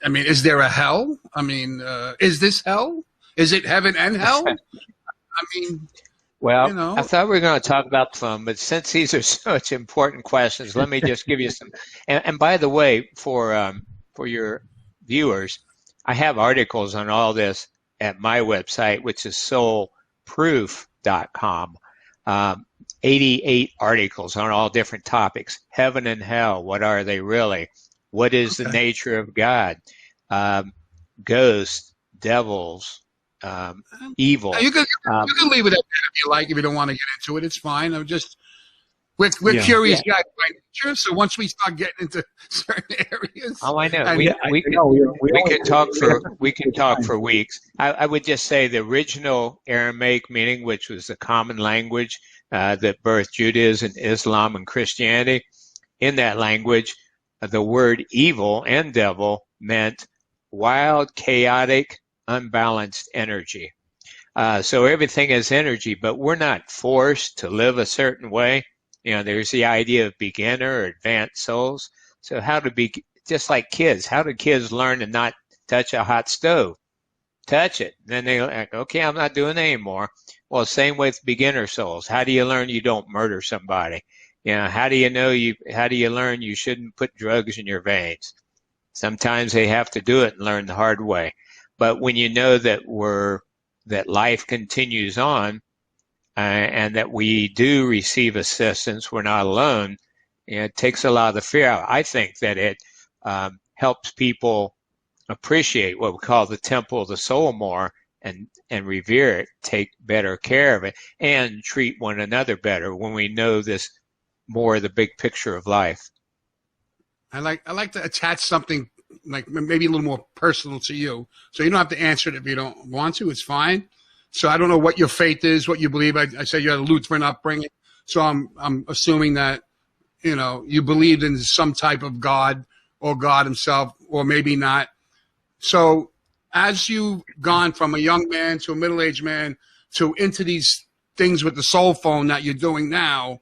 I mean, is there a hell? I mean, is this hell? Is it heaven and hell? I mean, Well, you know. I thought we were going to talk about some, but since these are such important questions, let me just give you some. And by the way, for your viewers, I have articles on all this at my website, which is soulproof.com. 88 articles on all different topics. Heaven and hell, what are they really? What is the nature of God? Ghosts, devils, evil. You can leave it at that if you like. If you don't want to get into it, it's fine. We're curious guys by nature. So once we start getting into certain areas, I know. We can talk for weeks. I would just say the original Aramaic meaning, which was the common language that birthed Judaism, Islam, and Christianity. In that language, the word evil and devil meant wild, chaotic, unbalanced energy. So everything is energy, but we're not forced to live a certain way. There's the idea of beginner or advanced souls. So just like kids, how do kids learn to not touch a hot stove? Touch it. Then they're like, okay, I'm not doing it anymore. Well, same with beginner souls. How do you learn you don't murder somebody? How do you learn you shouldn't put drugs in your veins? Sometimes they have to do it and learn the hard way. But when you know that life continues on, and that we do receive assistance, we're not alone, it takes a lot of the fear out. I think that it helps people appreciate what we call the temple of the soul more and revere it, take better care of it, and treat one another better when we know this more of the big picture of life. I like to attach something like maybe a little more personal to you. So you don't have to answer it if you don't want to. It's fine. So I don't know what your faith is, what you believe. I say you had a Lutheran upbringing. So I'm assuming that, you believed in some type of God or God himself, or maybe not. So as you've gone from a young man to a middle-aged man to into these things with the SoulPhone that you're doing now,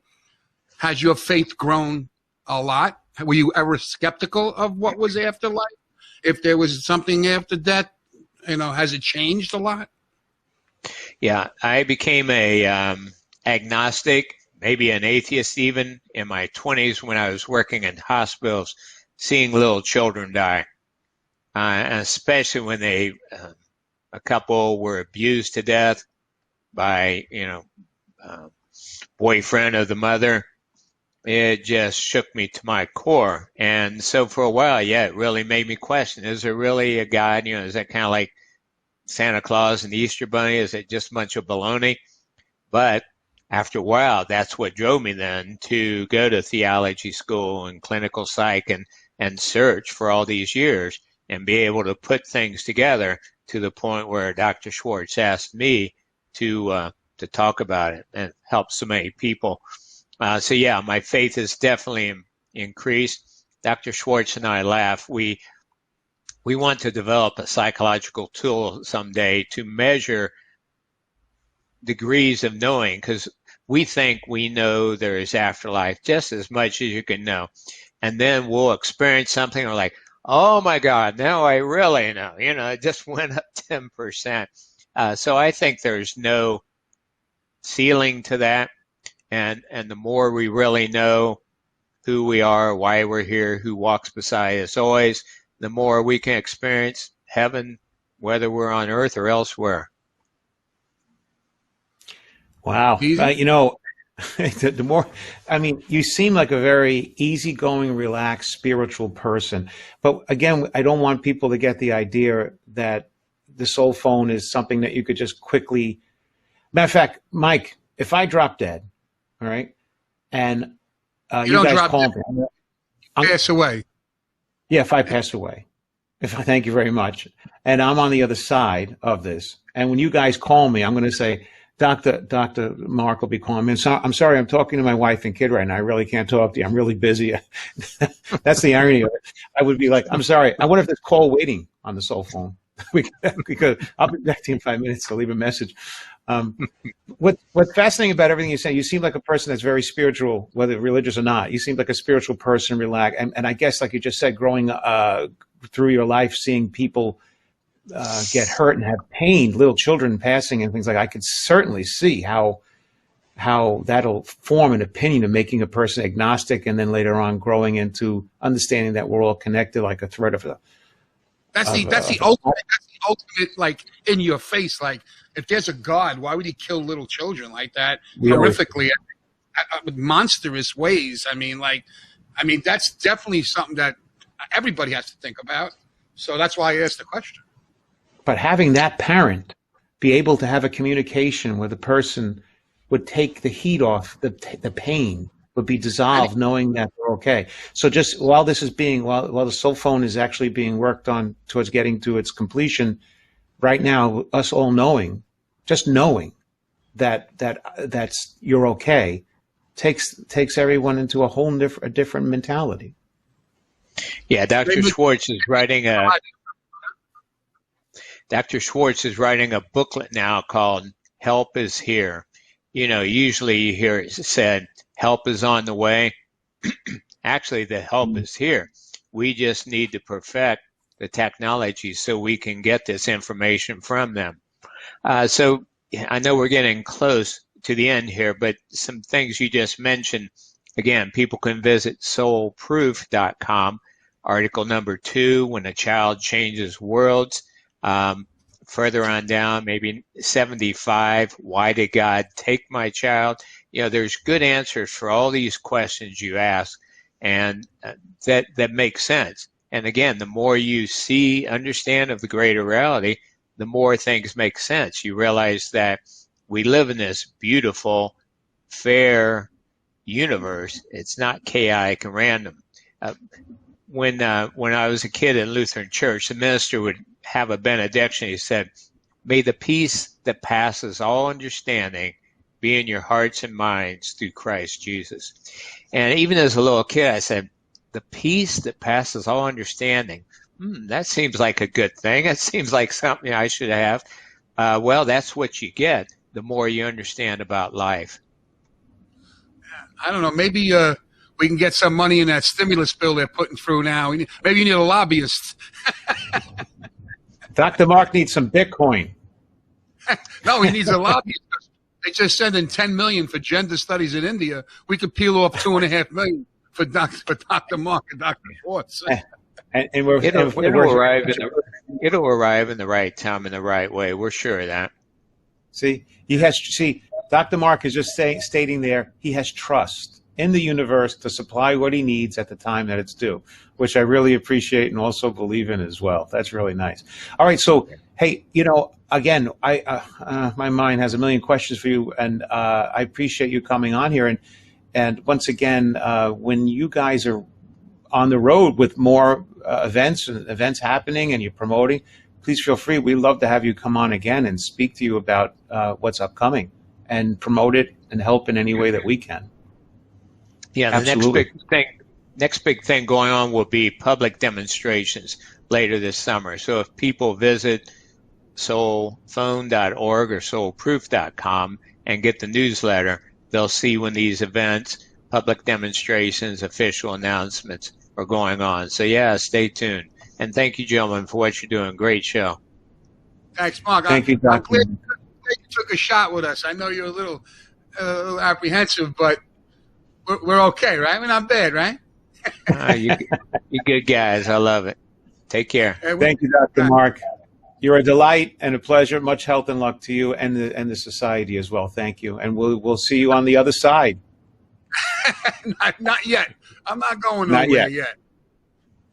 has your faith grown a lot? Were you ever skeptical of what was after life? If there was something after death, has it changed a lot? Yeah, I became a agnostic, maybe an atheist even in my 20s when I was working in hospitals, seeing little children die, and especially when a couple were abused to death by boyfriend of the mother. It just shook me to my core. And so for a while, it really made me question, is there really a God? Is that kind of like Santa Claus and the Easter Bunny? Is it just a bunch of baloney? But after a while, that's what drove me then to go to theology school and clinical psych and search for all these years and be able to put things together to the point where Dr. Schwartz asked me to talk about it and help so many people. So my faith has definitely increased. Dr. Schwartz and I laugh. We want to develop a psychological tool someday to measure degrees of knowing, because we think we know there is afterlife just as much as you can know. And then we'll experience something or like, oh my God, now I really know. It just went up 10%. So I think there's no ceiling to that. And the more we really know who we are, why we're here, who walks beside us always, the more we can experience heaven, whether we're on earth or elsewhere. Wow. The more, you seem like a very easygoing, relaxed, spiritual person. But again, I don't want people to get the idea that the SoulPhone is something that you could just quickly. Matter of fact, Mike, if I drop dead, all right, and you guys call me, pass away. Yeah, if I pass away, thank you very much, and I'm on the other side of this, and when you guys call me, I'm going to say, Dr. Mark will be calling me. I'm sorry, I'm talking to my wife and kid right now. I really can't talk to you. I'm really busy. That's the irony of it. I would be like, I'm sorry. I wonder if there's call waiting on the SoulPhone. I'll be back to you in 5 minutes to leave a message. What's fascinating about everything you say, you seem like a person that's very spiritual, whether religious or not. You seem like a spiritual person, relaxed. And I guess, like you just said, growing through your life, seeing people get hurt and have pain, little children passing and things like that, I could certainly see how that'll form an opinion of making a person agnostic, and then later on growing into understanding that we're all connected like a thread of a. That's the ultimate, like, in your face. Like, if there's a God, why would he kill little children like that horrifically, with monstrous ways? I mean, that's definitely something that everybody has to think about. So that's why I asked the question. But having that parent be able to have a communication where the person would take the heat off, the pain would be dissolved, knowing that they're okay. So just while this is while the SoulPhone is actually being worked on towards getting to its completion, right now, us all knowing that's you're okay, takes everyone into a whole different mentality. Yeah, Dr. Schwartz is writing a booklet now called "Help is Here." You know, usually you hear it said, "Help is on the way." Actually, the help is here. We just need to perfect the technology so we can get this information from them. So I know we're getting close to the end here, but some things you just mentioned, again, people can visit soulproof.com, article number 2, When a Child Changes Worlds. Further on down, maybe 75, Why Did God Take My Child? You know, there's good answers for all these questions you ask, and that makes sense. And again, the more you see, understand of the greater reality, the more things make sense. You realize that we live in this beautiful, fair universe. It's not chaotic and random. When I was a kid in Lutheran church, the minister would have a benediction. He said, "May the peace that passes all understanding be in your hearts and minds through Christ Jesus." And even as a little kid, I said, the peace that passes all understanding, that seems like a good thing. It seems like something I should have. Well, that's what you get the more you understand about life. I don't know. Maybe we can get some money in that stimulus bill they're putting through now. Maybe you need a lobbyist. Dr. Mark needs some Bitcoin. No, he needs a lobbyist. They just sent in $10 million for gender studies in India. We could peel off $2.5 million for Dr. Mark and Dr. Schwartz. And it'll arrive in the right time, in the right way. We're sure of that. Dr. Mark is just stating there he has trust in the universe to supply what he needs at the time that it's due, which I really appreciate and also believe in as well. That's really nice. All right, so hey, again, my mind has a million questions for you, and I appreciate you coming on here. And once again, when you guys are on the road with more events happening and you're promoting, please feel free. We'd love to have you come on again and speak to you about what's upcoming and promote it and help in any way that we can. Yeah, Absolutely. The next big thing going on will be public demonstrations later this summer. So if people visit soulphone.org or soulproof.com and get the newsletter, they'll see when these events, public demonstrations, official announcements are going on. So yeah, stay tuned. And thank you, gentlemen, for what you're doing. Great show. Thanks, Mark. Thank you, Dr. I'm glad you took a shot with us. I know you're a little apprehensive, but we're okay, right? We're not bad, right? You good guys. I love it. Take care. Thank you, Dr. Mark. You're a delight and a pleasure. Much health and luck to you and the society as well. Thank you. And we'll see you on the other side. Not yet. I'm not going nowhere yet.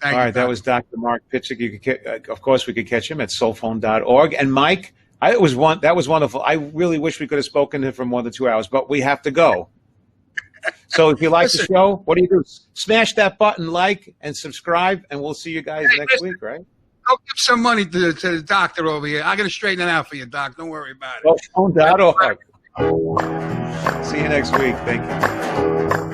All right, that was Dr. Mark Pitstick. Of course, we could catch him at soulphone.org. And Mike, that was wonderful. I really wish we could have spoken to him for more than 2 hours, but we have to go. So if you like the show, what do? Smash that button, like, and subscribe, and we'll see you guys next week, right? Go give some money to the doctor over here. I'm going to straighten it out for you, Doc. Don't worry about it. Soulphone.org. See you next week. Thank you.